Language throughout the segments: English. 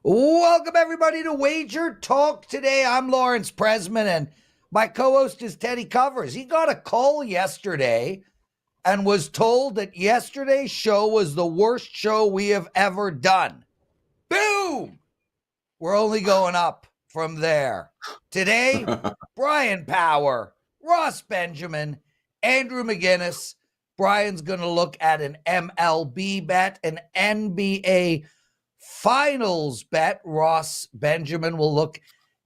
Welcome, everybody, to Wager Talk Today. I'm Lawrence Presman, and my co-host is Teddy Covers. He got a call yesterday and was told that yesterday's show was the worst show we have ever done. Boom! We're only going up from there. Today, Bryan Power, Ross Benjamin, Andrew McInnis. Bryan's going to look at an MLB bet, an NBA Finals bet. Ross Benjamin will look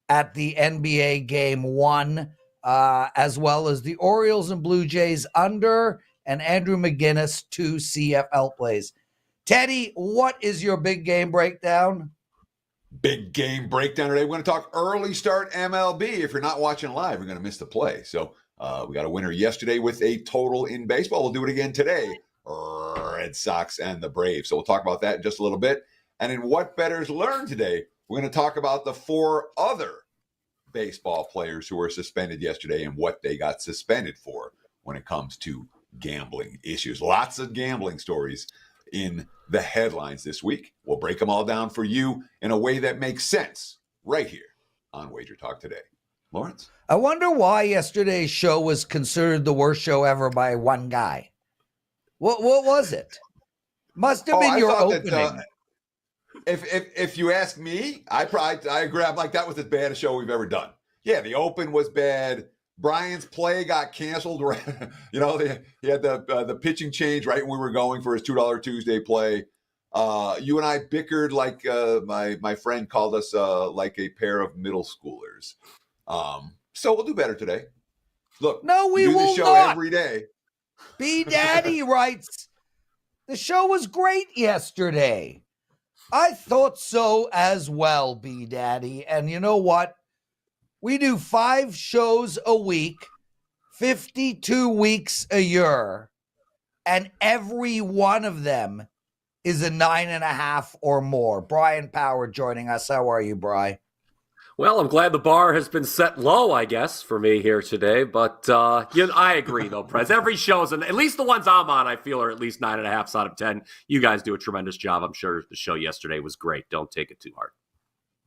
at the NBA Game 1, as well as the Orioles and Blue Jays under, and Andrew McInnis 2 CFL plays. Teddy, what is your big game breakdown? Big game breakdown today. We're going to talk early start MLB. If you're not watching live, you're going to miss the play. So we got a winner yesterday with a total in baseball. We'll do it again today. Red Sox and the Braves. So we'll talk about that in just a little bit. And in What Bettors Learned today, we're going to talk about the 4 other baseball players who were suspended yesterday and what they got suspended for when it comes to gambling issues. Lots of gambling stories in the headlines this week. We'll break them all down for you in a way that makes sense right here on Wager Talk Today. Lawrence? I wonder why yesterday's show was considered the worst show ever by one guy. What was it? Must have been your opening. If you ask me, I agree. I'm like, that was the baddest show we've ever done. Yeah, the open was bad. Brian's play got canceled. He had the pitching change right when we were going for his $2 Tuesday play. You and I bickered like my friend called us like a pair of middle schoolers. So we'll do better today. Look, no, we do will the show not. Every day. B Daddy writes, the show was great yesterday. I thought so as well, B Daddy. And you know what? We do 5 shows a week, 52 weeks a year, and every one of them is a 9.5 or more. Bryan Power joining us. How are you, Bri? Well, I'm glad the bar has been set low, I guess, for me here today. But I agree, though, Prez. Every show's, and at least the ones I'm on, I feel are at least 9.5 out of 10. You guys do a tremendous job. I'm sure the show yesterday was great. Don't take it too hard.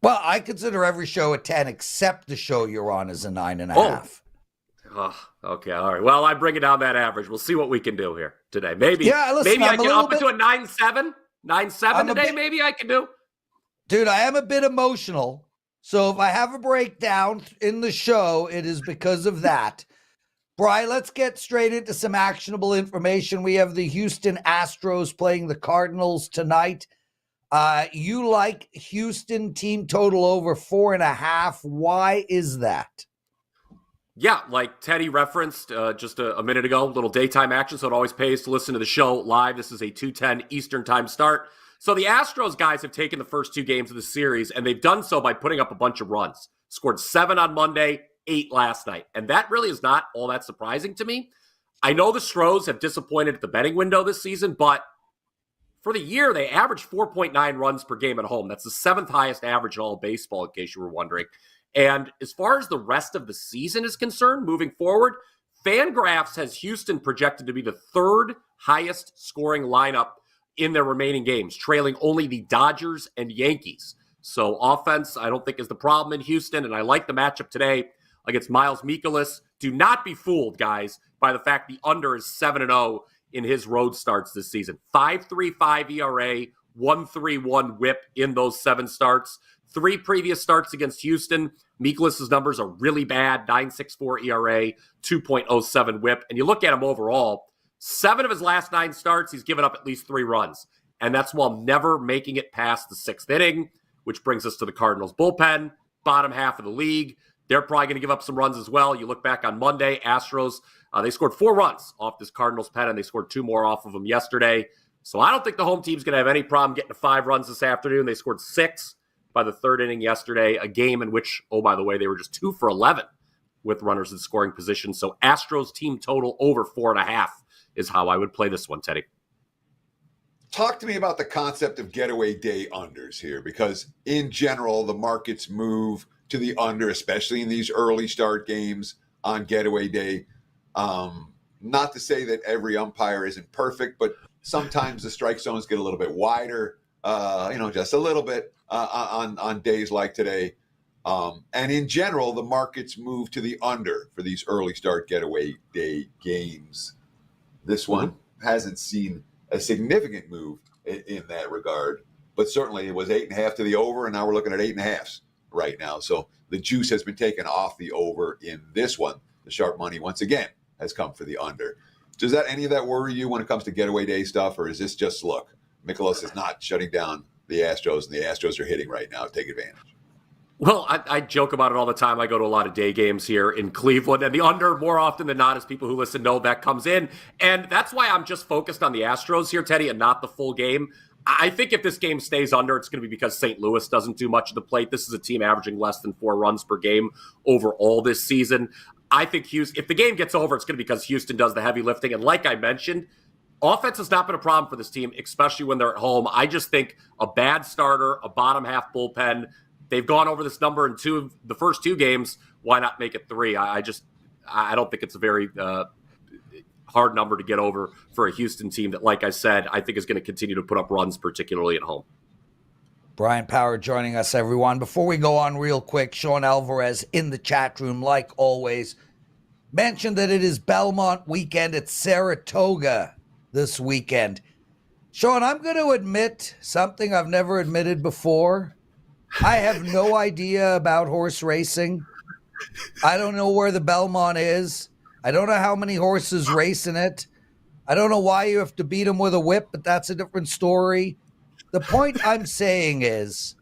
Well, I consider every show a 10, except the show you're on is a 9.5. Oh, okay, all right. Well, I bring it down that average. We'll see what we can do here today. Maybe I can up it to a 9.7. 9.7 today, maybe I can do. Dude, I am a bit emotional. So if I have a breakdown in the show, it is because of that. Bri, let's get straight into some actionable information. We have the Houston Astros playing the Cardinals tonight. You like Houston team total over 4.5. Why is that? Yeah, like Teddy referenced just a minute ago, little daytime action, so it always pays to listen to the show live. This is a 2:10 Eastern time start. So the Astros guys have taken the first 2 games of the series, and they've done so by putting up a bunch of runs. Scored 7 on Monday, 8 last night. And that really is not all that surprising to me. I know the Stros have disappointed at the betting window this season, but for the year, they averaged 4.9 runs per game at home. That's the 7th highest average in all of baseball, in case you were wondering. And as far as the rest of the season is concerned, moving forward, Fangraphs has Houston projected to be the 3rd highest scoring lineup in their remaining games, trailing only the Dodgers and Yankees. So offense, I don't think is the problem in Houston, and I like the matchup today against Miles McInnis. Do not be fooled, guys, by the fact the under is 7-0 in his road starts this season. 5.35 ERA, 1.31 whip in those 7 starts. 3 previous starts against Houston, McInnis' numbers are really bad, 9.64 ERA, 2.07 whip. And you look at him overall, 7 of his last 9 starts, he's given up at least 3 runs. And that's while never making it past the 6th inning, which brings us to the Cardinals bullpen, bottom half of the league. They're probably going to give up some runs as well. You look back on Monday, Astros, they scored 4 runs off this Cardinals pen, and they scored 2 more off of them yesterday. So I don't think the home team's going to have any problem getting to 5 runs this afternoon. They scored 6 by the 3rd inning yesterday, a game in which, oh, by the way, they were just 2 for 11 with runners in scoring position. So Astros team total over 4.5 is how I would play this one, Teddy. Talk to me about the concept of getaway day unders here, because in general, the markets move to the under, especially in these early start games on getaway day. Not to say that every umpire isn't perfect, but sometimes the strike zones get a little bit wider. just a little bit on days like today. And in general, the markets move to the under for these early start getaway day games. This one hasn't seen a significant move in that regard, but certainly it was 8.5 to the over, and now we're looking at 8.5 right now. So the juice has been taken off the over in this one. The sharp money once again has come for the under. Does any of that worry you when it comes to getaway day stuff, or is this just look? Mikolas is not shutting down the Astros, and the Astros are hitting right now. Take advantage. Well, I joke about it all the time. I go to a lot of day games here in Cleveland, and the under, more often than not, as people who listen know, that comes in. And that's why I'm just focused on the Astros here, Teddy, and not the full game. I think if this game stays under, it's going to be because St. Louis doesn't do much of the plate. This is a team averaging less than 4 runs per game overall this season. I think Houston, if the game gets over, it's going to be because Houston does the heavy lifting. And like I mentioned, offense has not been a problem for this team, especially when they're at home. I just think a bad starter, a bottom half bullpen, they've gone over this number in the first 2 games. Why not make it 3? I don't think it's a very hard number to get over for a Houston team that, like I said, I think is going to continue to put up runs, particularly at home. Bryan Power joining us, everyone. Before we go on real quick, Sean Alvarez in the chat room, like always, mentioned that it is Belmont weekend at Saratoga this weekend. Sean, I'm going to admit something I've never admitted before. I have no idea about horse racing. I don't know where the Belmont is. I don't know how many horses race in it. I don't know why you have to beat them with a whip, but that's a different story. The point I'm saying is,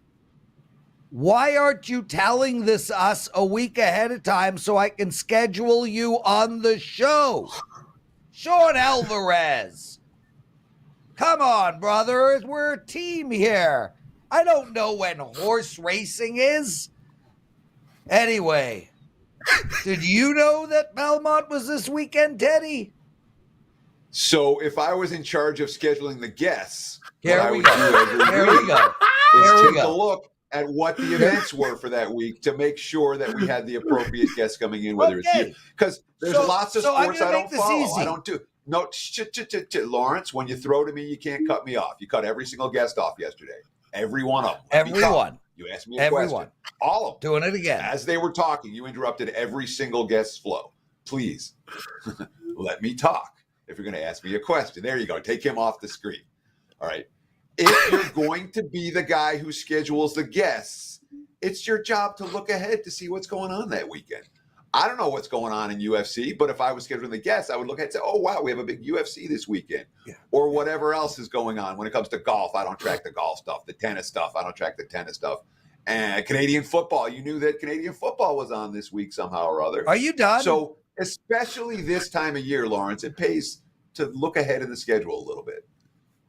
why aren't you telling us a week ahead of time so I can schedule you on the show? Sean Alvarez. Come on, brother. We're a team here. I don't know when horse racing is. Anyway, did you know that Belmont was this weekend, Teddy? So if I was in charge of scheduling the guests, Here we go. Is take a look at what the events were for that week to make sure that we had the appropriate guests coming in, whether it's you. Because there's lots of sports I don't follow. Easy. I don't do. No, Lawrence, when you throw to me, you can't cut me off. You cut every single guest off yesterday. Every one of them. Everyone. You asked me a question. All of them. Doing it again. As they were talking, you interrupted every single guest's flow. Please, let me talk if you're going to ask me a question. There you go. Take him off the screen. All right. If you're going to be the guy who schedules the guests, it's your job to look ahead to see what's going on that weekend. I don't know what's going on in UFC, but if I was scheduling the guests, I would look ahead and say, oh, wow, we have a big UFC this weekend. Yeah. Or whatever else is going on. When it comes to golf, I don't track the golf stuff. The tennis stuff, I don't track the tennis stuff. And Canadian football, you knew that Canadian football was on this week somehow or other. Are you done? So especially this time of year, Lawrence, it pays to look ahead in the schedule a little bit.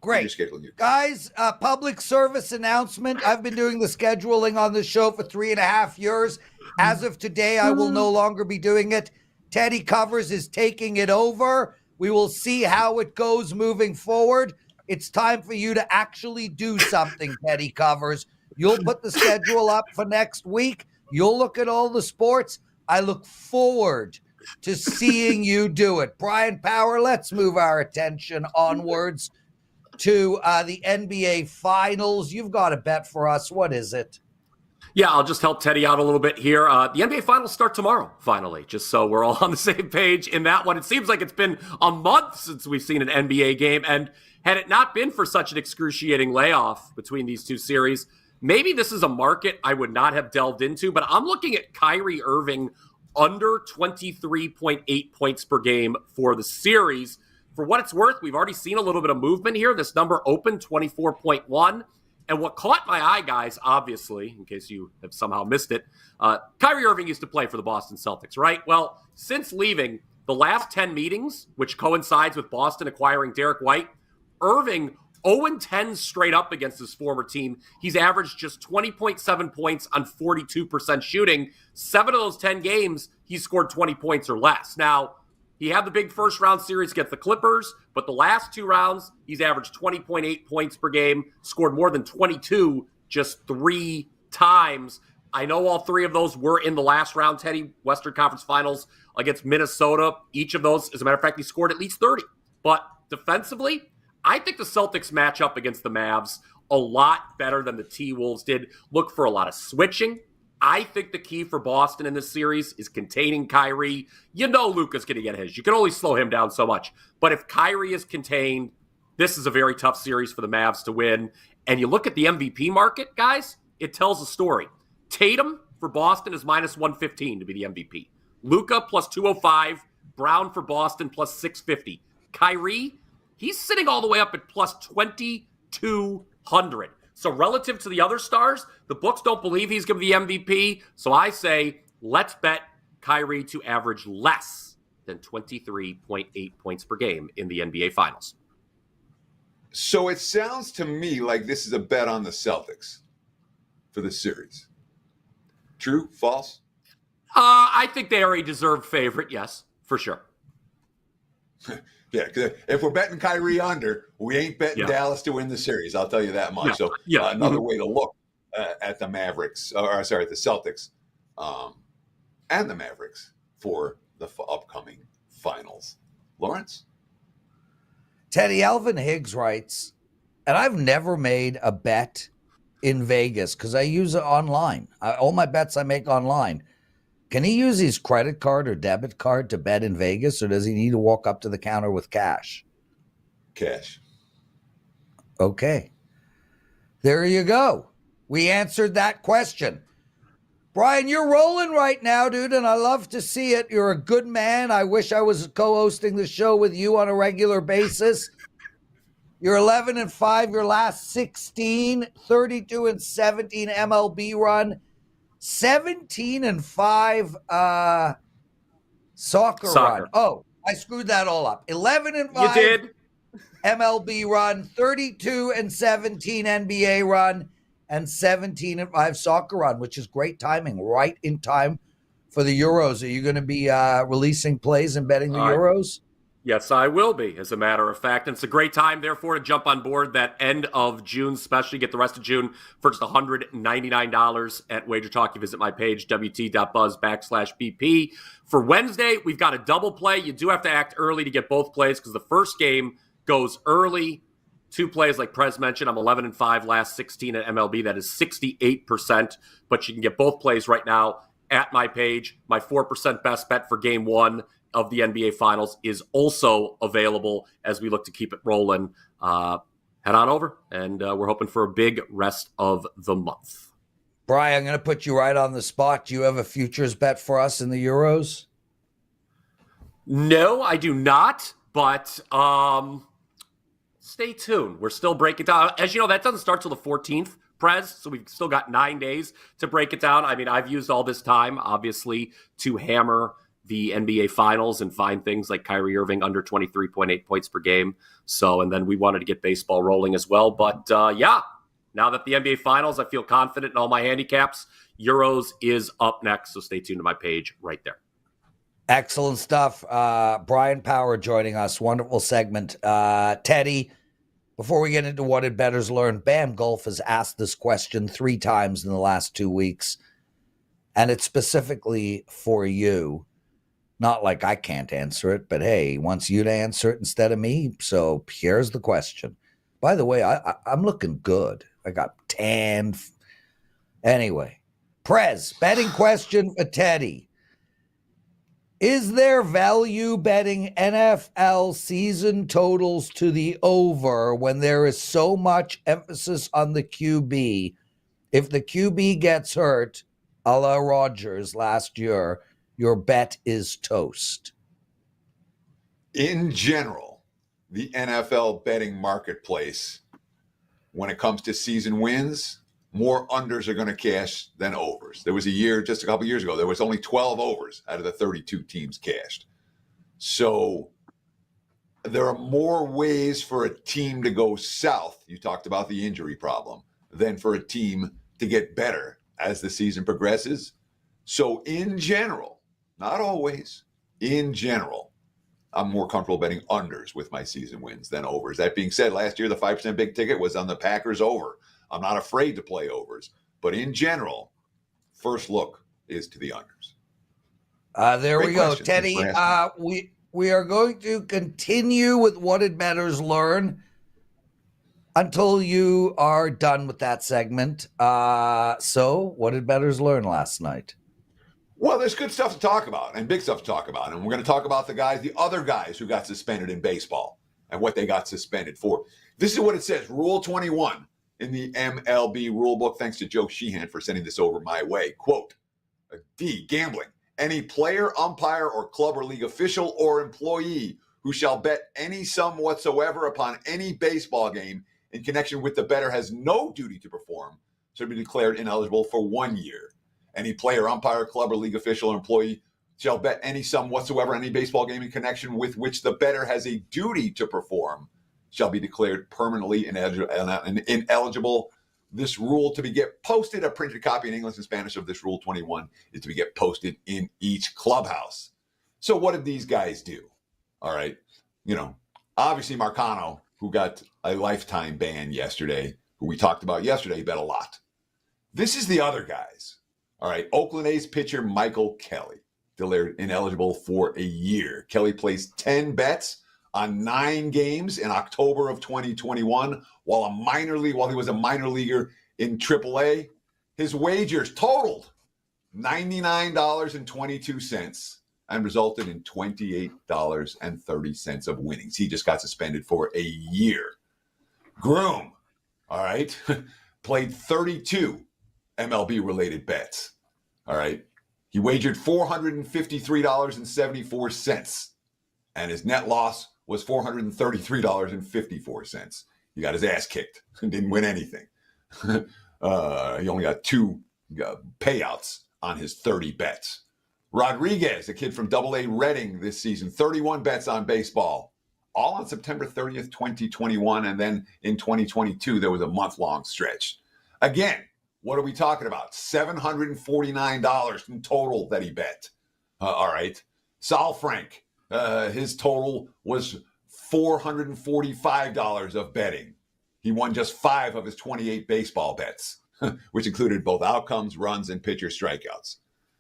Great. Guys, public service announcement. I've been doing the scheduling on this show for 3.5 years. As of today, I will no longer be doing it. Teddy Covers is taking it over. We will see how it goes moving forward. It's time for you to actually do something, Teddy Covers. You'll put the schedule up for next week. You'll look at all the sports. I look forward to seeing you do it. Bryan Power, let's move our attention onwards to the NBA Finals. You've got a bet for us. What is it? Yeah, I'll just help Teddy out a little bit here. The NBA Finals start tomorrow, finally, just so we're all on the same page in that one. It seems like it's been a month since we've seen an NBA game, and had it not been for such an excruciating layoff between these two series, maybe this is a market I would not have delved into, but I'm looking at Kyrie Irving under 23.8 points per game for the series. For what it's worth, we've already seen a little bit of movement here. This number opened 24.1. And what caught my eye, guys, obviously, in case you have somehow missed it, Kyrie Irving used to play for the Boston Celtics, right? Well, since leaving, the last 10 meetings, which coincides with Boston acquiring Derek White, Irving 0-10 straight up against his former team. He's averaged just 20.7 points on 42% shooting. 7 of those 10 games, he scored 20 points or less. Now, he had the big first-round series against the Clippers, but the last 2 rounds, he's averaged 20.8 points per game, scored more than 22 just 3 times. I know all 3 of those were in the last round, Teddy, Western Conference Finals against Minnesota. Each of those, as a matter of fact, he scored at least 30. But defensively, I think the Celtics match up against the Mavs a lot better than the T-Wolves did. Look for a lot of switching. I think the key for Boston in this series is containing Kyrie. You know Luka's going to get his. You can only slow him down so much. But if Kyrie is contained, this is a very tough series for the Mavs to win. And you look at the MVP market, guys, it tells a story. Tatum for Boston is minus 115 to be the MVP. Luka plus 205. Brown for Boston plus 650. Kyrie, he's sitting all the way up at plus 2,200. So relative to the other stars, the books don't believe he's going to be MVP. So I say, let's bet Kyrie to average less than 23.8 points per game in the NBA Finals. So it sounds to me like this is a bet on the Celtics for the series. True? False? I think they are a deserved favorite, yes, for sure. Yeah, because if we're betting Kyrie under, we ain't betting Dallas to win the series. I'll tell you that much. So another way to look at the Mavericks, the Celtics, and the Mavericks for the upcoming finals. Lawrence? Teddy, Alvin Higgs writes, and I've never made a bet in Vegas because I use it online. All my bets I make online. Can he use his credit card or debit card to bet in Vegas, or does he need to walk up to the counter with cash? Cash. Okay. There you go. We answered that question. Bryan, you're rolling right now, dude, and I love to see it. You're a good man. I wish I was co-hosting the show with you on a regular basis. You're 11-5, your last 16, 32-17 MLB run. 17-5 soccer run. Oh, I screwed that all up. 11-5 You did. MLB run, 32-17 NBA run, and 17-5 soccer run, which is great timing, right in time for the Euros. Are you going to be releasing plays and betting the Euros? Yes, I will be, as a matter of fact. And it's a great time, therefore, to jump on board that end of June, especially get the rest of June for just $199 at WagerTalk. You visit my page, wt.buzz/BP. For Wednesday, we've got a double play. You do have to act early to get both plays because the first game goes early. 2 plays, like Prez mentioned. I'm 11-5, last 16 at MLB. That is 68%. But you can get both plays right now at my page. My 4% best bet for game 1 of the NBA Finals is also available as we look to keep it rolling. Head on over, and we're hoping for a big rest of the month. Bryan, I'm going to put you right on the spot. Do you have a futures bet for us in the Euros? No, I do not, but stay tuned. We're still breaking down. As you know, that doesn't start till the 14th, Prez, so we've still got 9 days to break it down. I mean, I've used all this time, obviously, to hammer the NBA Finals and find things like Kyrie Irving under 23.8 points per game. So, and then we wanted to get baseball rolling as well. But now that the NBA Finals, I feel confident in all my handicaps. Euros is up next, so stay tuned to my page right there. Excellent stuff. Bryan Power joining us. Wonderful segment. Teddy, before we get into what did bettors learn, Bam Golf has asked this question 3 times in the last 2 weeks, and it's specifically for you. Not like I can't answer it, but hey, he wants you to answer it instead of me. So here's the question. By the way, I'm looking good. I got tan. Anyway, Prez, betting question for Teddy. Is there value betting NFL season totals to the over when there is so much emphasis on the QB? If the QB gets hurt, a la Rodgers last year, your bet is toast. In general, the NFL betting marketplace, when it comes to season wins, more unders are going to cash than overs. There was a year, just a couple years ago, there was only 12 overs out of the 32 teams cashed. So there are more ways for a team to go south. You talked about the injury problem, than for a team to get better as the season progresses. So in general, not always, in general, I'm more comfortable betting unders with my season wins than overs. That being said, last year, the 5% big ticket was on the Packers over. I'm not afraid to play overs. But in general, first look is to the unders. There Great we go. question. Teddy, we are going to continue with what did bettors learn. until you are done with that segment. So what did bettors learn last night? Well, there's good stuff to talk about and big stuff to talk about. And we're going to talk about the other guys who got suspended in baseball and what they got suspended for. This is what it says. Rule 21 in the MLB rulebook. Thanks to Joe Sheehan for sending this over my way. Quote, D, gambling. Any player, umpire, or club or league official or employee who shall bet any sum whatsoever upon any baseball game in connection with the bettor has no duty to perform, shall be declared ineligible for 1 year. Any player, umpire, club, or league official or employee shall bet any sum whatsoever on any baseball game in connection with which the bettor has a duty to perform shall be declared permanently ineligible. This rule to be get posted, a printed copy in English and Spanish of this Rule 21 is to be get posted in each clubhouse. So what did these guys do? All right. Obviously Marcano, who got a lifetime ban yesterday, who we talked about yesterday, bet a lot. This is the other guys. All right. Oakland A's pitcher Michael Kelly declared ineligible for a year. Kelly placed 10 bets on 9 games in October of 2021 while he was a minor leaguer in AAA. His wagers totaled $99.22 and resulted in $28.30 of winnings. He just got suspended for a year. Groom, all right, played 32 MLB-related bets. All right. He wagered $453.74, and his net loss was $433.54. He got his ass kicked and didn't win anything. He only got 2 payouts on his 30 bets. Rodriguez, a kid from AA Reading this season, 31 bets on baseball, all on September 30th, 2021. And then in 2022, there was a month-long stretch. Again, what are we talking about? $749 in total that he bet. All right. Sal Frank, his total was $445 of betting. He won just 5 of his 28 baseball bets, which included both outcomes, runs, and pitcher strikeouts.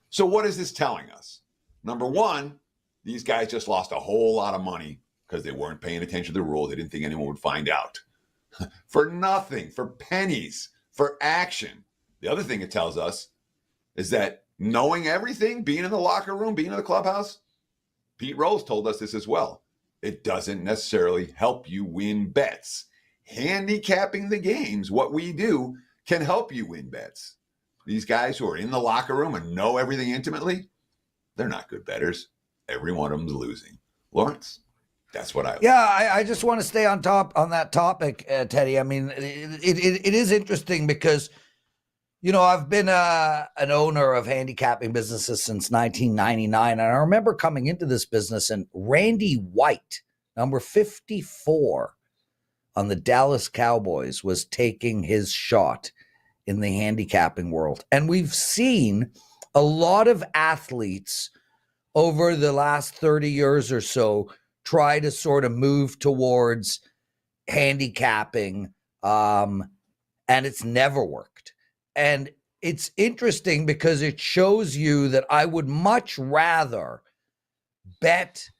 So what is this telling us? Number one, these guys just lost a whole lot of money because they weren't paying attention to the rules. They didn't think anyone would find out. For nothing, for pennies, for action. The other thing it tells us is that knowing everything, being in the locker room, being in the clubhouse, Pete Rose told us this as well. It doesn't necessarily help you win bets. Handicapping the games, what we do, can help you win bets. These guys who are in the locker room and know everything intimately, they're not good bettors. Every one of them's losing. Lawrence, that's what I like. Yeah, I just want to stay on that topic, Teddy. I mean, it is interesting because, I've been an owner of handicapping businesses since 1999. And I remember coming into this business and Randy White, number 54 on the Dallas Cowboys, was taking his shot in the handicapping world. And we've seen a lot of athletes over the last 30 years or so try to sort of move towards handicapping, and it's never worked. And it's interesting because it shows you that I would much rather get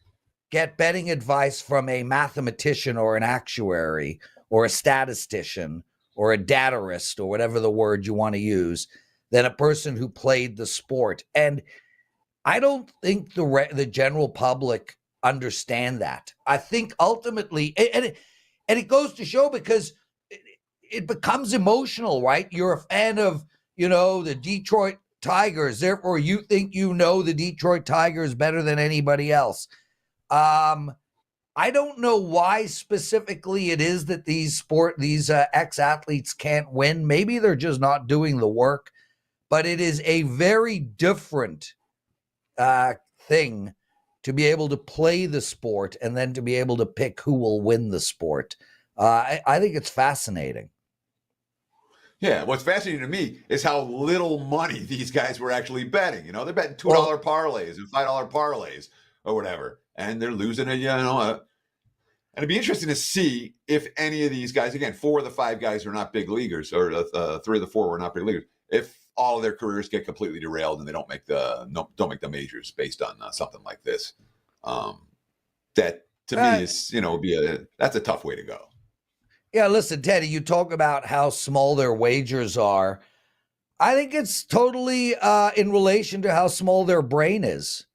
betting advice from a mathematician or an actuary or a statistician or a datarist or whatever the word you want to use than a person who played the sport. And I don't think the general public understand that. I think ultimately, and it goes to show because it becomes emotional, right? You're a fan of, the Detroit Tigers. Therefore, you think the Detroit Tigers better than anybody else. I don't know why specifically it is that these ex-athletes can't win. Maybe they're just not doing the work, but it is a very different thing to be able to play the sport and then to be able to pick who will win the sport. I think it's fascinating. Yeah, what's fascinating to me is how little money these guys were actually betting. They're betting $2 parlays and $5 parlays or whatever, and they're losing and it'd be interesting to see if any of these guys, again, 4 of the 5 guys are not big leaguers, or 3 of the 4 were not big leaguers, if all of their careers get completely derailed and they don't make the majors based on something like this. That to me is, that's a tough way to go. Yeah, listen, Teddy, you talk about how small their wagers are. I think it's totally in relation to how small their brain is.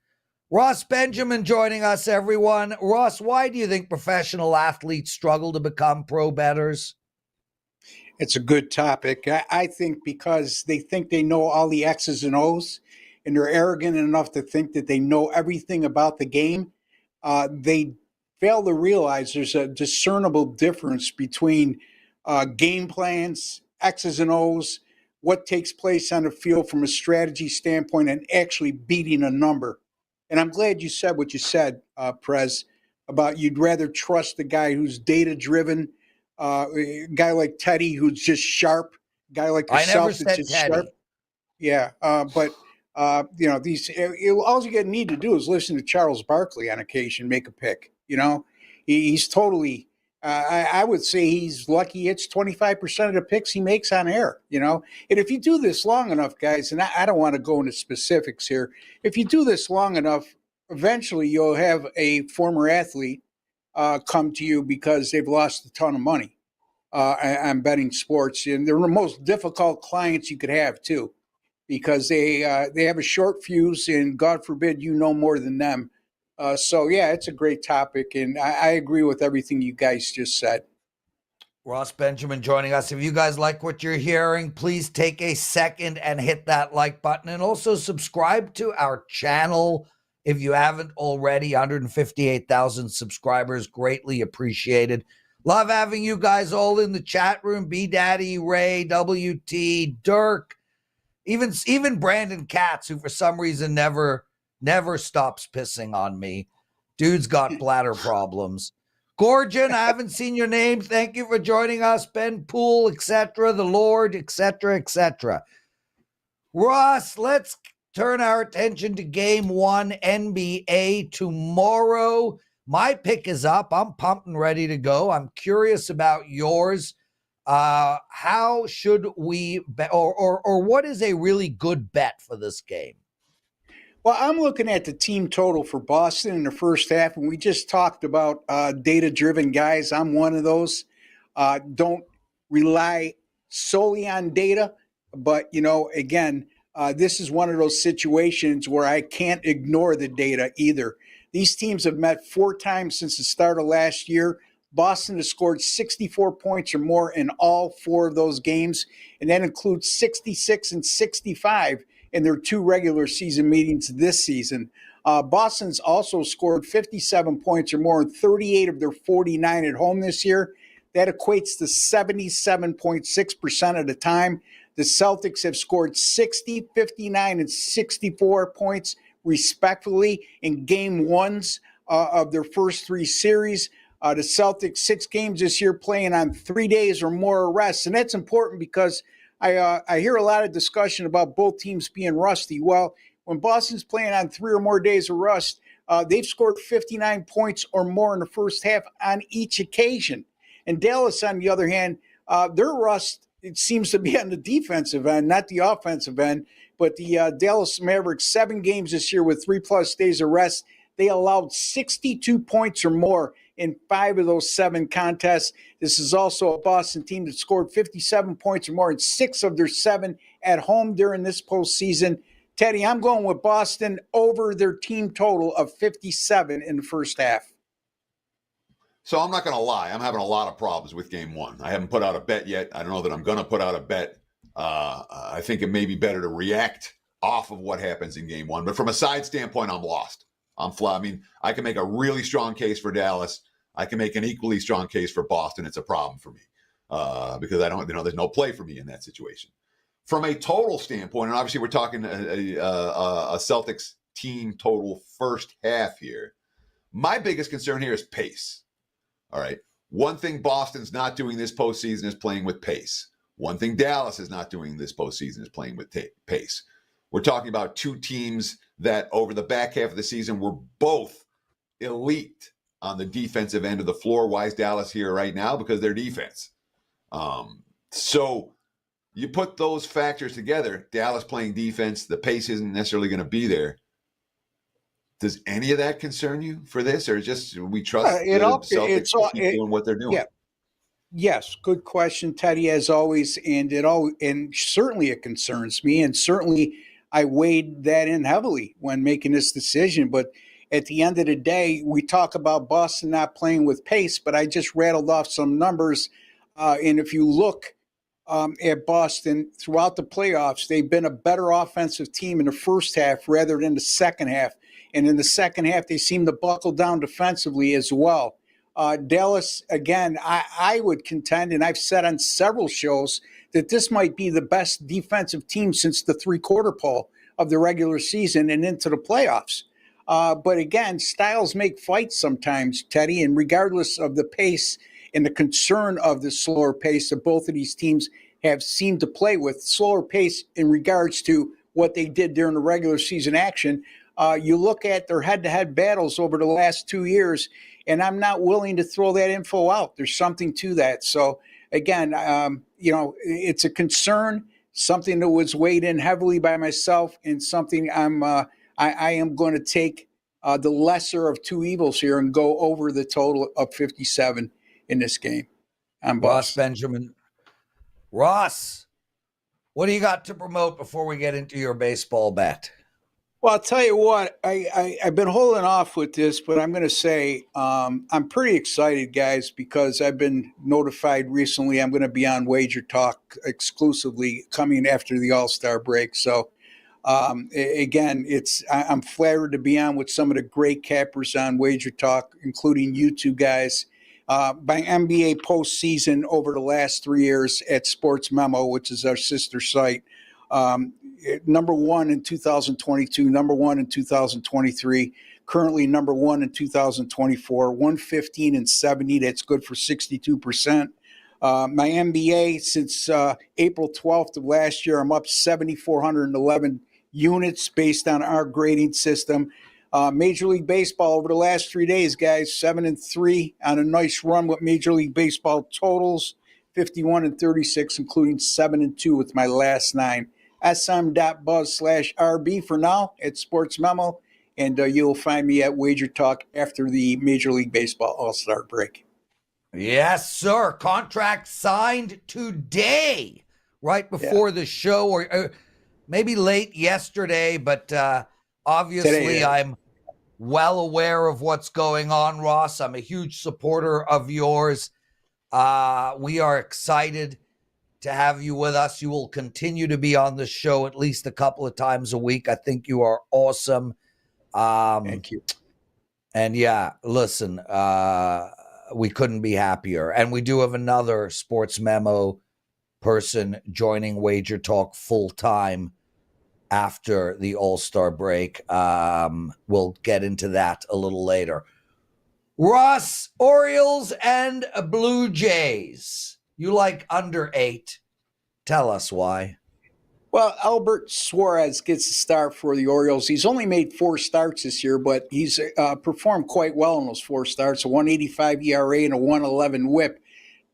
Ross Benjamin joining us, everyone. Ross, why do you think professional athletes struggle to become pro bettors? It's a good topic. I think because they think they know all the X's and O's, and they're arrogant enough to think that they know everything about the game. They fail to realize there's a discernible difference between game plans, X's and O's, what takes place on the field from a strategy standpoint, and actually beating a number. And I'm glad you said what you said, Prez, about you'd rather trust the guy who's data driven, a guy like Teddy who's just sharp, a guy like I never yourself that's said just Teddy. sharp. Yeah, but these all you need to do is listen to Charles Barkley on occasion, make a pick. He's totally. I would say he's lucky. It's 25% of the picks he makes on air. And if you do this long enough, guys, and I don't want to go into specifics here. If you do this long enough, eventually you'll have a former athlete come to you because they've lost a ton of money on betting sports, and they're the most difficult clients you could have too, because they have a short fuse, and God forbid you know more than them. So yeah, it's a great topic, and I agree with everything you guys just said. Ross Benjamin joining us. If you guys like what you're hearing, please take a second and hit that like button, and also subscribe to our channel if you haven't already. 158,000 subscribers, greatly appreciated. Love having you guys all in the chat room. B Daddy, Ray, WT, Dirk, even Brandon Katz, who for some reason never stops pissing on me. Dude's got bladder problems. Gorgon, I haven't seen your name. Thank you for joining us. Ben Poole, etc., the Lord, etc., etc. Ross, let's turn our attention to Game 1 NBA tomorrow. My pick is up. I'm pumped and ready to go. I'm curious about yours. How should we bet, or what is a really good bet for this game? Well, I'm looking at the team total for Boston in the first half, and we just talked about data-driven guys. I'm one of those. Don't rely solely on data, but, again, this is one of those situations where I can't ignore the data either. These teams have met 4 times since the start of last year. Boston has scored 64 points or more in all 4 of those games, and that includes 66 and 65 in their 2 regular season meetings this season. Boston's also scored 57 points or more in 38 of their 49 at home this year. That equates to 77.6% of the time. The Celtics have scored 60, 59, and 64 points respectively in game 1s of their first 3 series. The Celtics 6 games this year playing on 3 days or more rest. And that's important because I hear a lot of discussion about both teams being rusty. Well, when Boston's playing on 3 or more days of rest, they've scored 59 points or more in the first half on each occasion. And Dallas, on the other hand, their rust, it seems to be on the defensive end, not the offensive end. But the Dallas Mavericks, 7 games this year with 3+ days of rest, they allowed 62 points or more in 5 of those 7 contests. This is also a Boston team that scored 57 points or more in 6 of their 7 at home during this postseason. Teddy, I'm going with Boston over their team total of 57 in the first half. So I'm not going to lie. I'm having a lot of problems with Game 1. I haven't put out a bet yet. I don't know that I'm going to put out a bet. I think it may be better to react off of what happens in Game 1. But from a side standpoint, I'm lost. I'm flat. I mean, I can make a really strong case for Dallas. I can make an equally strong case for Boston. It's a problem for me because I don't, there's no play for me in that situation. From a total standpoint, and obviously we're talking a Celtics team total first half here. My biggest concern here is pace. All right. One thing Boston's not doing this postseason is playing with pace. One thing Dallas is not doing this postseason is playing with pace. We're talking about 2 teams that over the back half of the season were both elite on the defensive end of the floor. Why is Dallas here right now? Because their defense. So you put those factors together, Dallas playing defense, the pace isn't necessarily going to be there. Does any of that concern you for this, or just we trust the Celtics to keep doing what they're doing? Yeah. Yes, good question, Teddy, as always, and certainly it concerns me, and certainly I weighed that in heavily when making this decision. But at the end of the day, we talk about Boston not playing with pace, but I just rattled off some numbers, and if you look at Boston throughout the playoffs, they've been a better offensive team in the first half rather than the second half, and in the second half, they seem to buckle down defensively as well. Dallas, again, I would contend, and I've said on several shows, that this might be the best defensive team since the three-quarter pole of the regular season and into the playoffs. But again, styles make fights sometimes, Teddy, and regardless of the pace and the concern of the slower pace that both of these teams have seemed to play with, slower pace in regards to what they did during the regular season action, you look at their head-to-head battles over the last 2 years, and I'm not willing to throw that info out. There's something to that. So again, it's a concern, something that was weighed in heavily by myself, and something I am going to take the lesser of two evils here and go over the total of 57 in this game. I'm Ross Benjamin. Ross, what do you got to promote before we get into your baseball bet? Well, I'll tell you what, I've been holding off with this, but I'm going to say I'm pretty excited, guys, because I've been notified recently I'm going to be on WagerTalk exclusively coming after the All-Star break. So, again, I'm flattered to be on with some of the great cappers on WagerTalk, including you two guys. By NBA postseason over the last 3 years at Sports Memo, which is our sister site. Number one in 2022, number one in 2023, currently number one in 2024, 115 and 70. That's good for 62%. My NBA since April 12th of last year, I'm up 7,411 units based on our grading system. Major League Baseball over the last 3 days, guys, 7-3 on a nice run with Major League Baseball totals, 51 and 36, including 7-2 with my last 9. sm.buzz/RB for now at Sports Memo, and you'll find me at Wager Talk after the Major League Baseball All-Star break. Yes, sir. Contract signed today, right before the show, or maybe late yesterday, but obviously Today, I'm well aware of what's going on, Ross. I'm a huge supporter of yours. We are excited to have you with us. You will continue to be on the show at least a couple of times a week. I think you are awesome. Thank you. And yeah, listen, we couldn't be happier. And we do have another Sports Memo person joining Wager Talk full time after the All-Star break. We'll get into that a little later. Ross, Orioles and Blue Jays. You like under 8. Tell us why. Well, Albert Suarez gets the start for the Orioles. He's only made 4 starts this year, but he's performed quite well in those 4 starts, a 1.85 ERA and a 1.11 whip.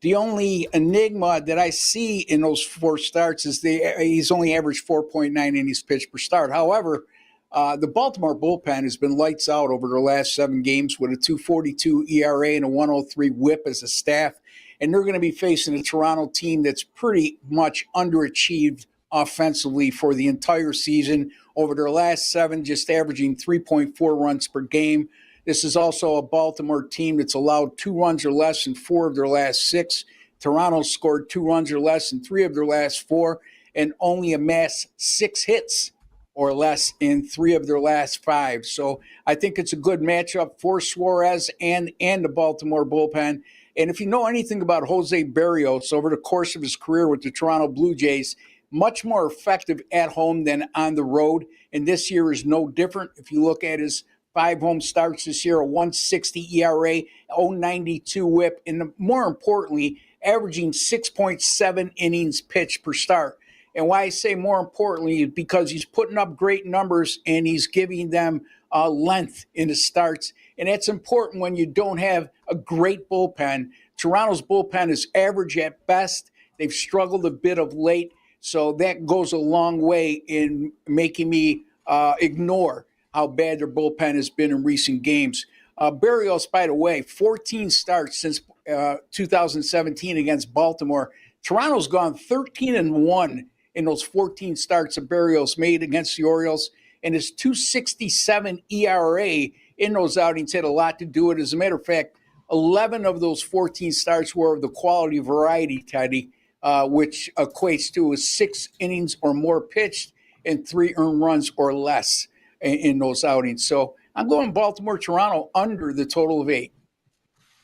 The only enigma that I see in those 4 starts is he's only averaged 4.9 innings pitched per start. However, the Baltimore bullpen has been lights out over their last 7 games with a 2.42 ERA and a 1.03 whip as a staff. And they're going to be facing a Toronto team that's pretty much underachieved offensively for the entire season. Over their last 7, just averaging 3.4 runs per game. This is also a Baltimore team that's allowed 2 runs or less in 4 of their last 6. Toronto scored 2 runs or less in 3 of their last 4 and only amassed 6 hits or less in 3 of their last 5. So I think it's a good matchup for Suarez and the Baltimore bullpen. And if you know anything about Jose Berrios over the course of his career with the Toronto Blue Jays, much more effective at home than on the road. And this year is no different. If you look at his 5 home starts this year, a 1.60 ERA, 0.92 whip, and more importantly, averaging 6.7 innings pitched per start. And why I say more importantly is because he's putting up great numbers and he's giving them length in the starts. And that's important when you don't have a great bullpen. Toronto's bullpen is average at best. They've struggled a bit of late. So that goes a long way in making me ignore how bad their bullpen has been in recent games. Barrios, by the way, 14 starts since 2017 against Baltimore. Toronto's gone 13-1 in those 14 starts that Barrios made against the Orioles, and his 2.67 ERA in those outings had a lot to do with it. As a matter of fact, 11 of those 14 starts were of the quality variety, Teddy, which equates to 6 innings or more pitched and 3 earned runs or less in those outings. So I'm going Baltimore-Toronto under the total of 8.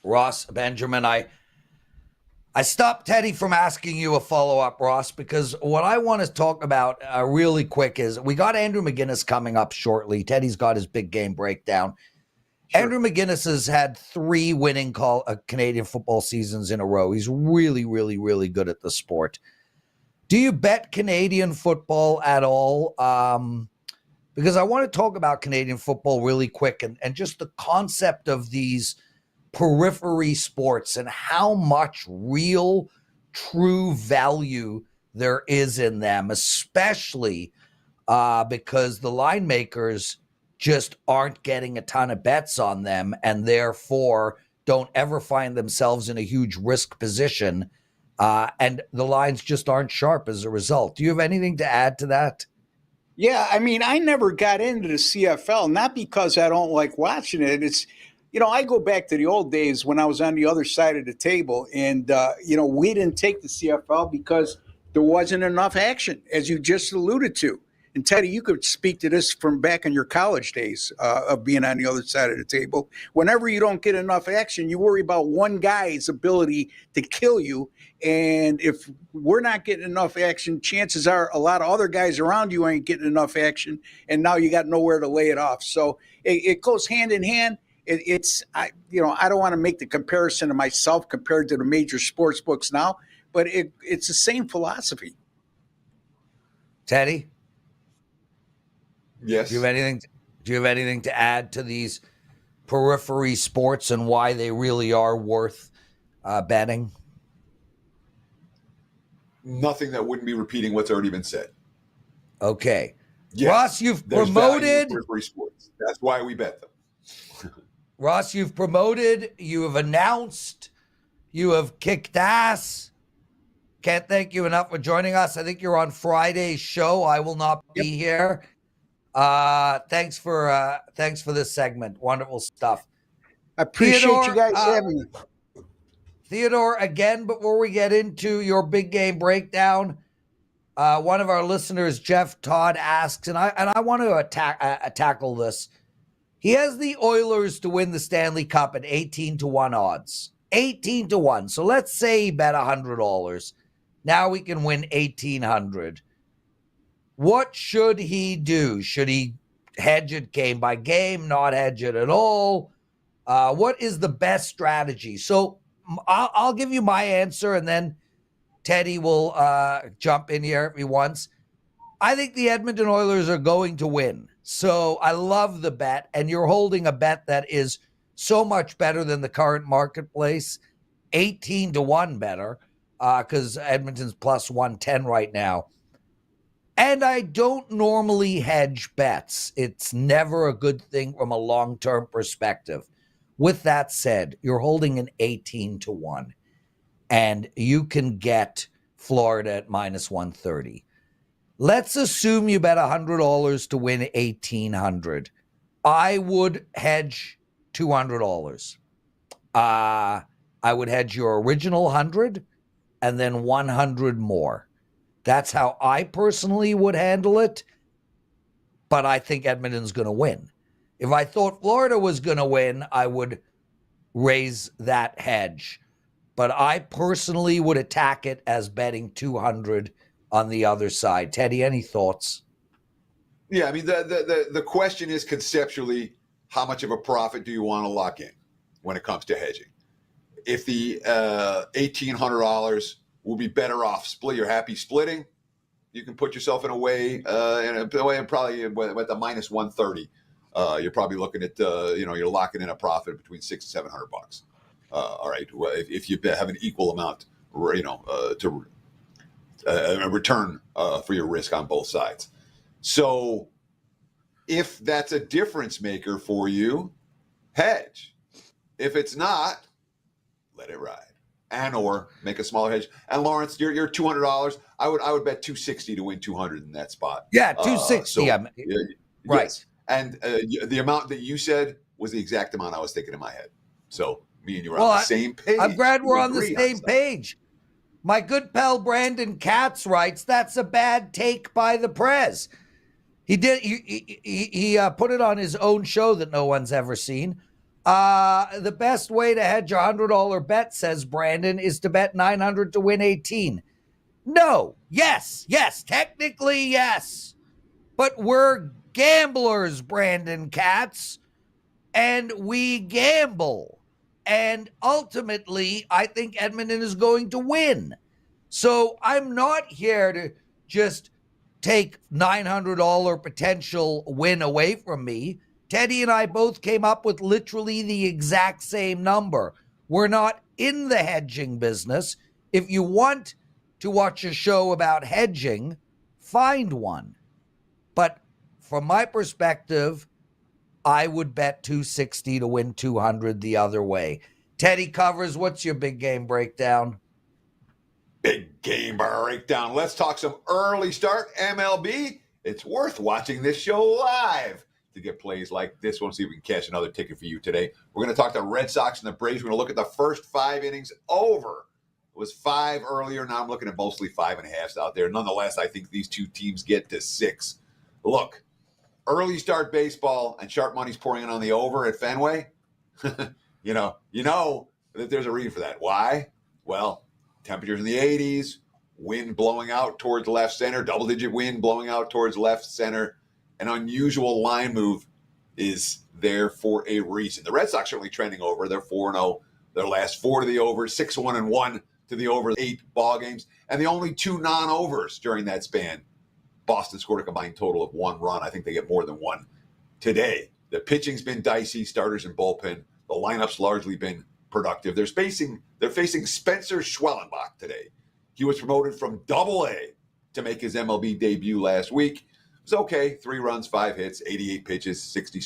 Ross, Benjamin, I stopped Teddy from asking you a follow-up, Ross, because what I want to talk about really quick is we got Andrew McInnis coming up shortly. Teddy's got his big game breakdown. Sure. Andrew McInnis has had 3 winning Canadian football seasons in a row. He's really, really, really good at the sport. Do you bet Canadian football at all? Because I want to talk about Canadian football really quick and just the concept of these periphery sports and how much real, true value there is in them, especially because the line makers just aren't getting a ton of bets on them and therefore don't ever find themselves in a huge risk position. And the lines just aren't sharp as a result. Do you have anything to add to that? Yeah, I mean, I never got into the CFL, not because I don't like watching it. It's, I go back to the old days when I was on the other side of the table and, we didn't take the CFL because there wasn't enough action, as you just alluded to. And Teddy, you could speak to this from back in your college days of being on the other side of the table. Whenever you don't get enough action, you worry about one guy's ability to kill you. And if we're not getting enough action, chances are a lot of other guys around you ain't getting enough action. And now you got nowhere to lay it off. So it goes hand in hand. I don't want to make the comparison of myself compared to the major sports books now, but it's the same philosophy. Teddy? Yes. Do you have anything to add to these periphery sports and why they really are worth betting? Nothing that wouldn't be repeating what's already been said. Okay. Yes, Ross, you've promoted periphery sports. That's why we bet them. Ross, you've promoted, you have announced, you have kicked ass. Can't thank you enough for joining us. I think you're on Friday's show. I will not be here. Thanks for this segment. Wonderful stuff. I appreciate you guys having me. Theodore, again, before we get into your big game breakdown, one of our listeners, Jeff Todd, asks, and I want to tackle this. He has the Oilers to win the Stanley Cup at 18-1 odds. 18-1. So let's say he bet $100. Now we can win $1,800. What should he do? Should he hedge it game by game, not hedge it at all? What is the best strategy? So I'll give you my answer, and then Teddy will jump in here if he wants. I think the Edmonton Oilers are going to win. So I love the bet, and you're holding a bet that is so much better than the current marketplace, 18-1 better, because Edmonton's plus 110 right now. And I don't normally hedge bets. It's never a good thing from a long-term perspective. With that said, you're holding an 18-1, and you can get Florida at minus 130. Let's assume you bet $100 to win $1,800. I would hedge $200. I would hedge your original 100 and then 100 more. That's how I personally would handle it, but I think Edmonton's going to win. If I thought Florida was going to win, I would raise that hedge. But I personally would attack it as betting 200 on the other side. Teddy, any thoughts? Yeah, I mean, the question is conceptually, how much of a profit do you want to lock in when it comes to hedging? If the $1,800 will be better off split, you're happy splitting, you can put yourself in a way, and probably with the minus 130, you're probably looking at, you're locking in a profit between $600 and $700. All right, if you have an equal amount, to a return for your risk on both sides. So if that's a difference maker for you, hedge. If it's not, let it ride. And or make a smaller hedge. And Lawrence, you're $200. I would bet 260 to win 200 in that spot. Yeah, 260. Right. Yes. And the amount that you said was the exact amount I was thinking in my head. So me and you are on the same page. I'm glad we're on the agree same page. My good pal Brandon Katz writes, that's a bad take by the Prez. He did. He put it on his own show that no one's ever seen. The best way to hedge a $100 bet, says Brandon, is to bet 900 to win 18. No. Yes. Technically, yes. But we're gamblers, Brandon Katz, and we gamble. And ultimately, I think Edmonton is going to win. So I'm not here to just take $900 potential win away from me. Teddy and I both came up with literally the exact same number. We're not in the hedging business. If you want to watch a show about hedging, find one. But from my perspective, I would bet 260 to win 200 the other way. Teddy Covers, what's your big game breakdown? Big game breakdown. Let's talk some early start MLB. It's worth watching this show live to get plays like this one. See if we can cash another ticket for you today. We're going to talk the Red Sox and the Braves. We're going to look at the first 5 innings over. It was 5 earlier. Now I'm looking at mostly 5.5s out there. Nonetheless, I think these two teams get to 6. Look, early start baseball and sharp money's pouring in on the over at Fenway. you know that there's a reason for that. Why? Well, temperatures in the 80s, wind blowing out towards left center, double-digit wind blowing out towards left center. An unusual line move is there for a reason. The Red Sox certainly trending over. They're 4-0. Their last 4 to the over, 6-1-1 to the over, 8 ball games, and the only 2 non-overs during that span. Boston scored a combined total of 1 run. I think they get more than 1 today. The pitching's been dicey, starters and bullpen. The lineup's largely been productive. They're facing Spencer Schwellenbach today. He was promoted from Double-A to make his MLB debut last week. It was okay, 3 runs, 5 hits, 88 pitches, 60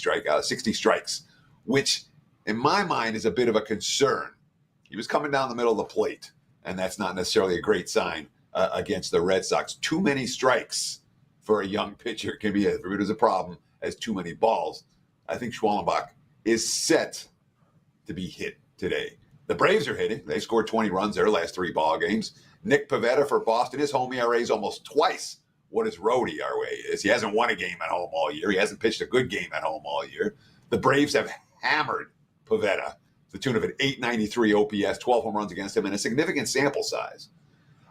strikes, which in my mind is a bit of a concern. He was coming down the middle of the plate, and that's not necessarily a great sign against the Red Sox. Too many strikes for a young pitcher can be as big as a problem as too many balls. I think Schwellenbach is set to be hit today. The Braves are hitting. They scored 20 runs their last 3 ball games. Nick Pivetta for Boston, his home ERA is almost twice what his road ERA is. He hasn't won a game at home all year. He hasn't pitched a good game at home all year. The Braves have hammered Pivetta to the tune of an 893 OPS, 12 home runs against him, and a significant sample size.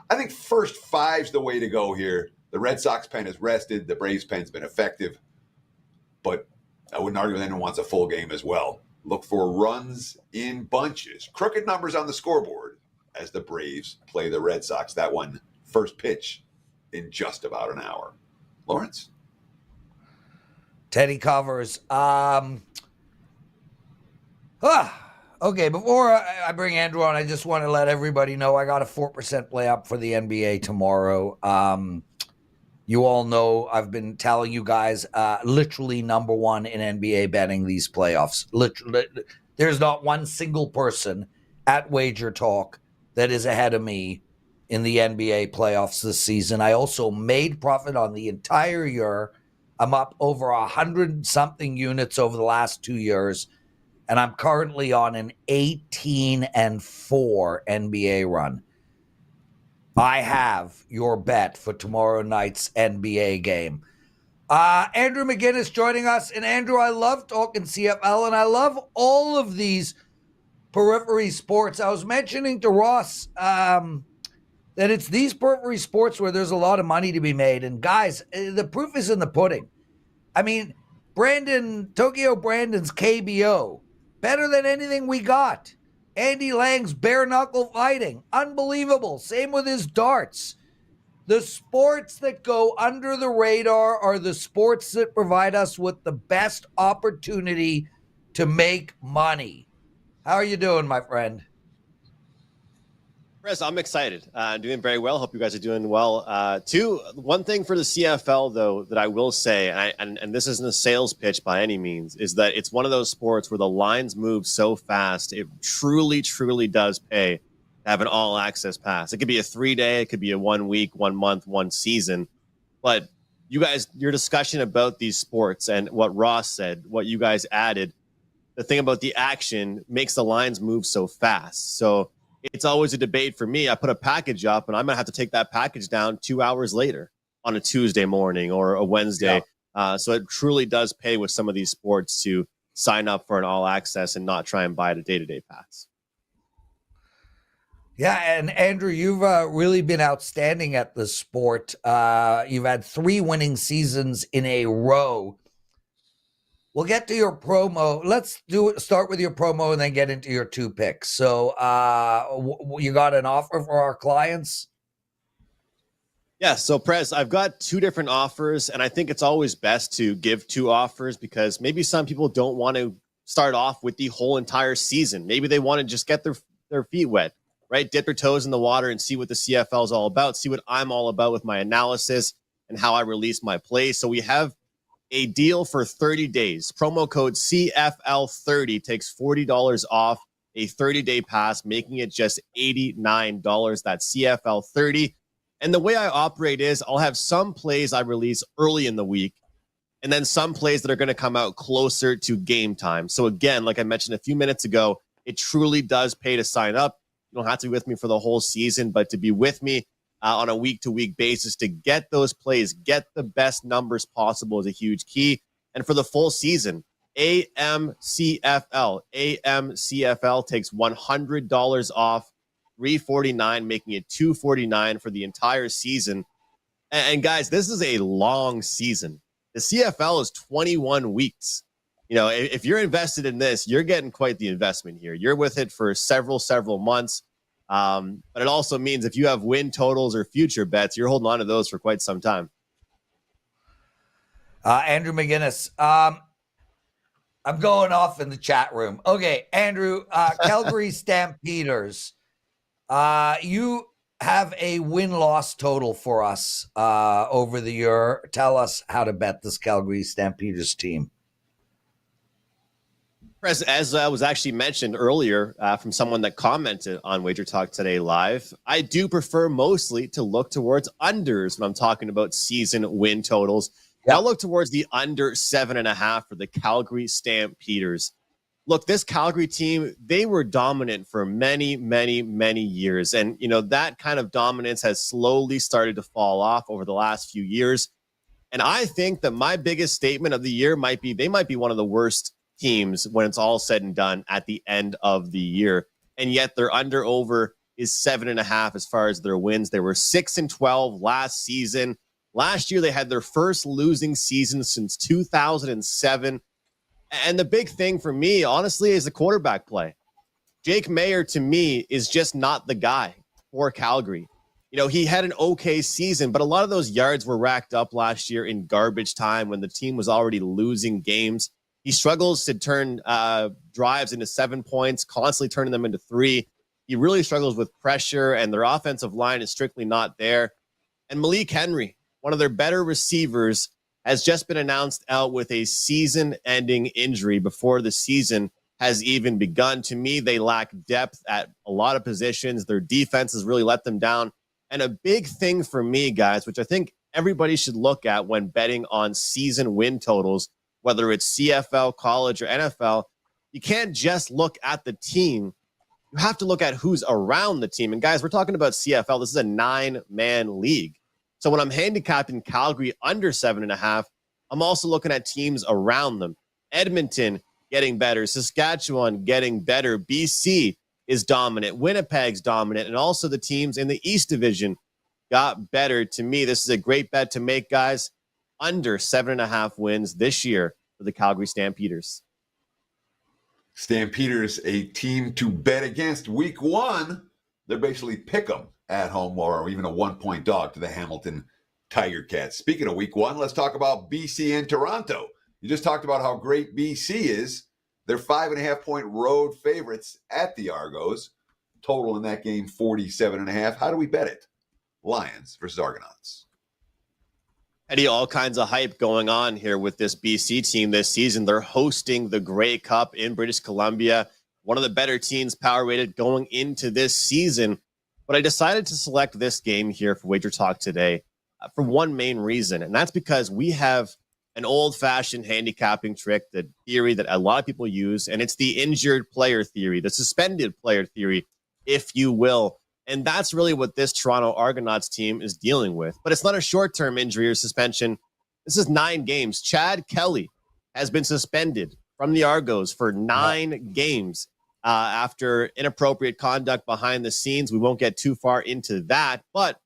I think first 5's the way to go here. The Red Sox pen is rested. The Braves pen's been effective. But I wouldn't argue with anyone who wants a full game as well. Look for runs in bunches. Crooked numbers on the scoreboard as the Braves play the Red Sox. That one, first pitch in just about an hour. Lawrence? Teddy Covers. Okay, before I bring Andrew on, I just want to let everybody know I got a 4% play up for the NBA tomorrow. You all know I've been telling you guys, literally number 1 in NBA betting these playoffs. Literally, there's not one single person at WagerTalk that is ahead of me in the NBA playoffs this season. I also made profit on the entire year. I'm up over 100-something units over the last 2 years, and I'm currently on an 18-4 NBA run. I have your bet for tomorrow night's NBA game. Andrew McInnis joining us. And Andrew, I love talking CFL, and I love all of these periphery sports. I was mentioning to Ross that it's these periphery sports where there's a lot of money to be made. And guys, the proof is in the pudding. I mean, Tokyo Brandon's KBO, better than anything we got. Andy Lang's bare knuckle fighting, unbelievable. Same with his darts. The sports that go under the radar are the sports that provide us with the best opportunity to make money. How are you doing, my friend? Prez, I'm excited. Doing very well. Hope you guys are doing well. One thing for the CFL, though, that I will say, and this isn't a sales pitch by any means, is that it's one of those sports where the lines move so fast. It truly, truly does pay to have an all-access pass. It could be a 3-day, it could be a 1 week, 1 month, 1 season. But you guys, your discussion about these sports and what Ross said, what you guys added, the thing about the action makes the lines move so fast. So it's always a debate for me. I put a package up, and I'm going to have to take that package down 2 hours later on a Tuesday morning or a Wednesday. Yeah. So it truly does pay with some of these sports to sign up for an all-access and not try and buy a day-to-day pass. Yeah, and Andrew, you've really been outstanding at the sport. You've had 3 winning seasons in a row. We'll get to your promo. Let's start with your promo and then get into your 2 picks. So you got an offer for our clients? Yeah, so Prez, I've got 2 different offers, and I think it's always best to give 2 offers because maybe some people don't want to start off with the whole entire season. Maybe they want to just get their feet wet, right? Dip their toes in the water and see what the CFL is all about, see what I'm all about with my analysis and how I release my plays. So we have a deal for 30 days. Promo code CFL30 takes $40 off a 30-day pass, making it just $89. That's CFL30. And the way I operate is I'll have some plays I release early in the week and then some plays that are going to come out closer to game time. So again, like I mentioned a few minutes ago, it truly does pay to sign up. You don't have to be with me for the whole season, but to be with me on a week-to-week basis to get those plays, get the best numbers possible is a huge key. And for the full season, AMCFL takes $100 off, $349, making it $249 for the entire season. And guys, this is a long season. The CFL is 21 weeks. You know, if you're invested in this, you're getting quite the investment here. You're with it for several months. But it also means if you have win totals or future bets, you're holding on to those for quite some time. Andrew McInnis, I'm going off in the chat room. Okay, Andrew, Calgary Stampeders. You have a win-loss total for us over the year. Tell us how to bet this Calgary Stampeders team. As was actually mentioned earlier from someone that commented on WagerTalk Today Live, I do prefer mostly to look towards unders when I'm talking about season win totals. Yep. I'll look towards the under 7.5 for the Calgary Stampeders. Look, this Calgary team, they were dominant for many years. And, you know, that kind of dominance has slowly started to fall off over the last few years. And I think that my biggest statement of the year might be they might be one of the worst teams when it's all said and done at the end of the year. And yet their under over is 7.5 as far as their wins. They were 6-12 last season. Last year, they had their first losing season since 2007. And the big thing for me, honestly, is the quarterback play. Jake Mayer, to me, is just not the guy for Calgary. You know, he had an okay season, but a lot of those yards were racked up last year in garbage time when the team was already losing games. He struggles to turn drives into 7 points, constantly turning them into 3. He really struggles with pressure, and their offensive line is strictly not there. And Malik Henry, one of their better receivers, has just been announced out with a season-ending injury before the season has even begun. To me, they lack depth at a lot of positions. Their defense has really let them down. And a big thing for me, guys, which I think everybody should look at when betting on season win totals, whether it's CFL, college, or NFL, you can't just look at the team. You have to look at who's around the team. And guys, we're talking about CFL. This is a 9-man league. So when I'm handicapping Calgary under 7.5, I'm also looking at teams around them. Edmonton getting better. Saskatchewan getting better. BC is dominant. Winnipeg's dominant. And also the teams in the East Division got better. To me, this is a great bet to make, guys. Under 7.5 wins this year for the Calgary Stampeders. Stampeders, a team to bet against. Week 1, they're basically pick 'em at home or even a 1-point dog to the Hamilton Tiger Cats. Speaking of week 1, let's talk about BC and Toronto. You just talked about how great BC is. They're 5.5-point road favorites at the Argos. Total in that game, 47.5. How do we bet it? Lions versus Argonauts. Eddie, all kinds of hype going on here with this BC team this season. They're hosting the Grey Cup in British Columbia, one of the better teams power rated going into this season. But I decided to select this game here for Wager Talk today for one main reason, and that's because we have an old-fashioned handicapping trick, the theory that a lot of people use, and it's the injured player theory, the suspended player theory, if you will. And that's really what this Toronto Argonauts team is dealing with. But it's not a short-term injury or suspension. This is 9 games. Chad Kelly has been suspended from the Argos for 9 games after inappropriate conduct behind the scenes. We won't get too far into that. But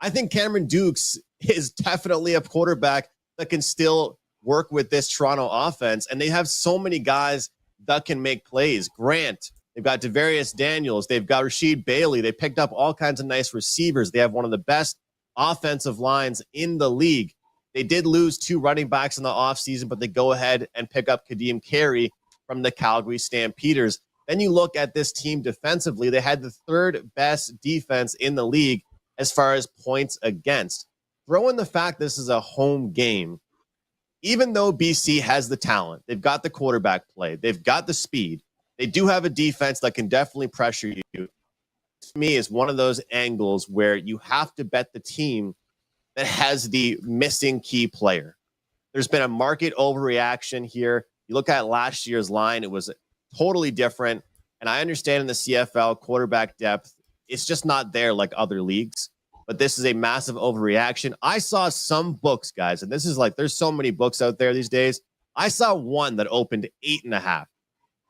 I think Cameron Dukes is definitely a quarterback that can still work with this Toronto offense. And they have so many guys that can make plays. Grant, they've got Devarius Daniels. They've got Rasheed Bailey. They picked up all kinds of nice receivers. They have one of the best offensive lines in the league. They did lose 2 running backs in the offseason, but they go ahead and pick up Kadeem Carey from the Calgary Stampeders. Then you look at this team defensively. They had the 3rd best defense in the league as far as points against. Throw in the fact this is a home game. Even though BC has the talent, they've got the quarterback play, they've got the speed, they do have a defense that can definitely pressure you. To me, is one of those angles where you have to bet the team that has the missing key player. There's been a market overreaction here. You look at last year's line, it was totally different. And I understand in the CFL, quarterback depth, it's just not there like other leagues. But this is a massive overreaction. I saw some books, guys, and this is like, there's so many books out there these days. I saw one that opened 8.5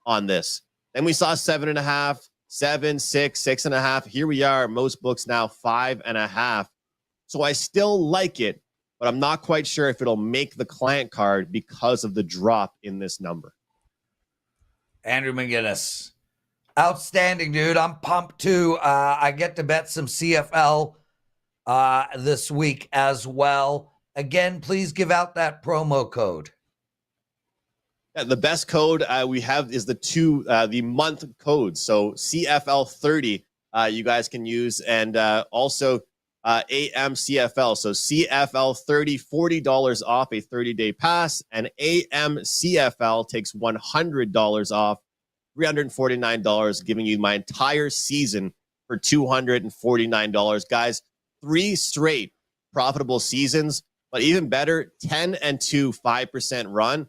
on this. Then we saw 7.5, 7, 6, 6.5. Here we are, most books now 5.5. So I still like it, but I'm not quite sure if it'll make the client card because of the drop in this number. Andrew McInnis. Outstanding, dude. I'm pumped too. I get to bet some CFL this week as well. Again, please give out that promo code. Yeah, the best code we have is the month code. So CFL30 you guys can use, and also AMCFL. So CFL30, $40 off a 30-day pass, and AMCFL takes $100 off, $349, giving you my entire season for $249. Guys, 3 straight profitable seasons, but even better, 10-2, 5% run.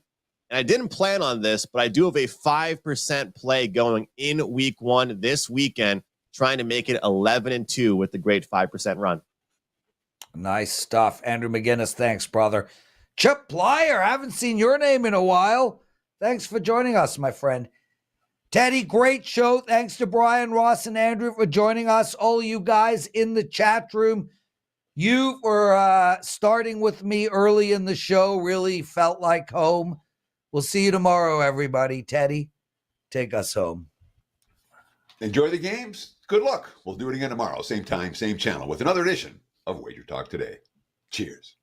And I didn't plan on this, but I do have a 5% play going in week 1 this weekend, trying to make it 11-2 with the great 5% run. Nice stuff. Andrew McInnis, thanks, brother. Chip Plyer, I haven't seen your name in a while. Thanks for joining us, my friend. Teddy, great show. Thanks to Bryan, Ross, and Andrew for joining us. All you guys in the chat room, you were starting with me early in the show. Really felt like home. We'll see you tomorrow, everybody. Teddy, take us home. Enjoy the games. Good luck. We'll do it again tomorrow. Same time, same channel with another edition of Wager Talk Today. Cheers.